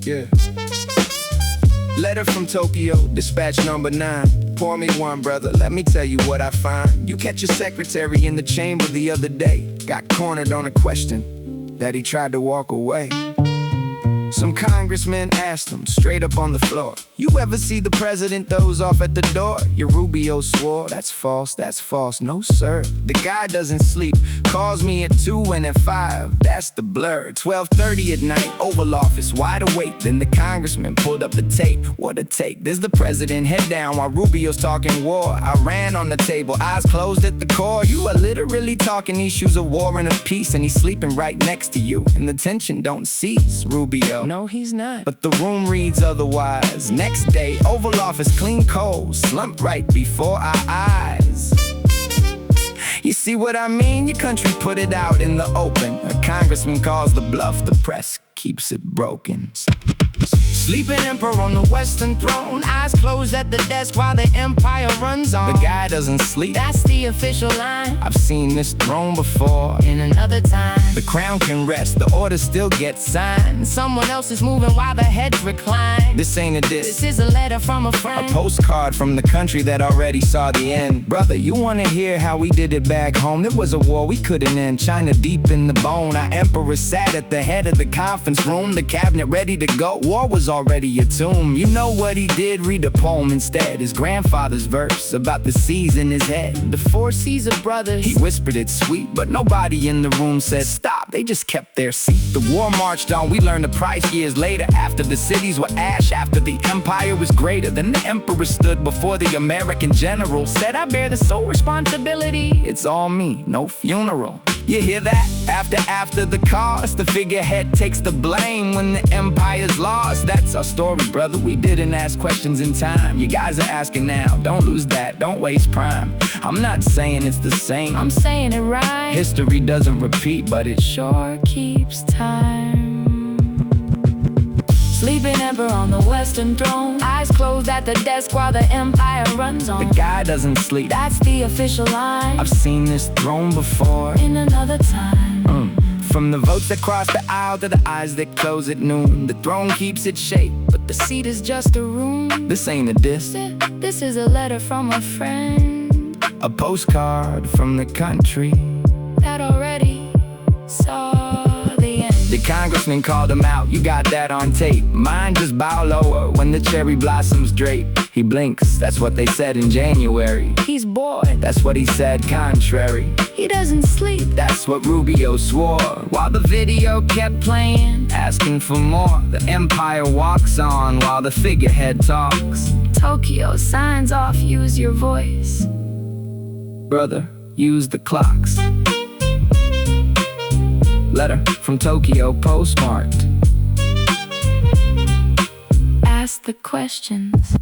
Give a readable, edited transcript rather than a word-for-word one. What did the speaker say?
Yeah. Letter from Tokyo, dispatch number 9. Pour me one, brother, let me tell you what I find. You catch your secretary in the chamber the other day. Got cornered on a question that he tried to walk away. Some congressman asked him straight up on the floor, you ever see the president doze off at the door? Your Rubio swore, that's false, no sir. The guy doesn't sleep, calls me at 2 and at 5, that's the blur. 12:30 at night, Oval Office, wide awake. Then the congressman pulled up the tape, what a take. There's the president, head down while Rubio's talking war. I ran on the table, eyes closed at the core. You are literally talking issues of war and of peace, and he's sleeping right next to you, and the tension don't cease. Rubio, no he's not, but the room reads otherwise. Next day, Oval Office, clean coals, slumped right before our eyes. You see what I mean? Your country put it out in the open. A congressman calls the bluff, the press keeps it broken. Sleeping emperor on the western throne, eyes closed at the desk while the empire runs on. The guy doesn't sleep, that's the official line. I've seen this throne before, in another time. The crown can rest, the order still gets signed. Someone else is moving while the heads recline. This ain't a diss, this is a letter from a friend. A postcard from the country that already saw the end. Brother, you wanna hear how we did it back home? There was a war we couldn't end, China deep in the bone. Our emperor sat at the head of the conference room, the cabinet ready to go. War was already a tomb. You know what he did? Read a poem instead. His grandfather's verse about the seas in his head. The 4 Caesar brothers, he whispered it sweet, but nobody in the room said stop. They just kept their seat. The war marched on, we learned the price years later. After the cities were ash, after the empire was greater. Then the emperor stood before the American general, said I bear the sole responsibility. It's all me, no funeral. You hear that? After the cost, the figurehead takes the blame when the empire's lost. That's our story, brother. We didn't ask questions in time. You guys are asking now. Don't lose that, don't waste prime. I'm not saying it's the same, I'm saying it right. History doesn't repeat, but it sure keeps time. Sleeping emperor on the western throne, eyes closed at the desk while the empire runs on. The guy doesn't sleep, that's the official line. I've seen this throne before, in another time. From the votes that cross the aisle to the eyes that close at noon, the throne keeps its shape, but the seat is just a room. This ain't a diss, this is a letter from a friend. A postcard from the country that already saw the end. The congressman called him out, you got that on tape. Mine just bow lower when the cherry blossoms drape. He blinks, that's what they said in January. He's bored, that's what he said contrary. He doesn't sleep, that's what Rubio swore. While the video kept playing, asking for more. The empire walks on while the figurehead talks. Tokyo signs off, use your voice. Brother, use the clocks. Letter from Tokyo, postmarked. Ask the questions.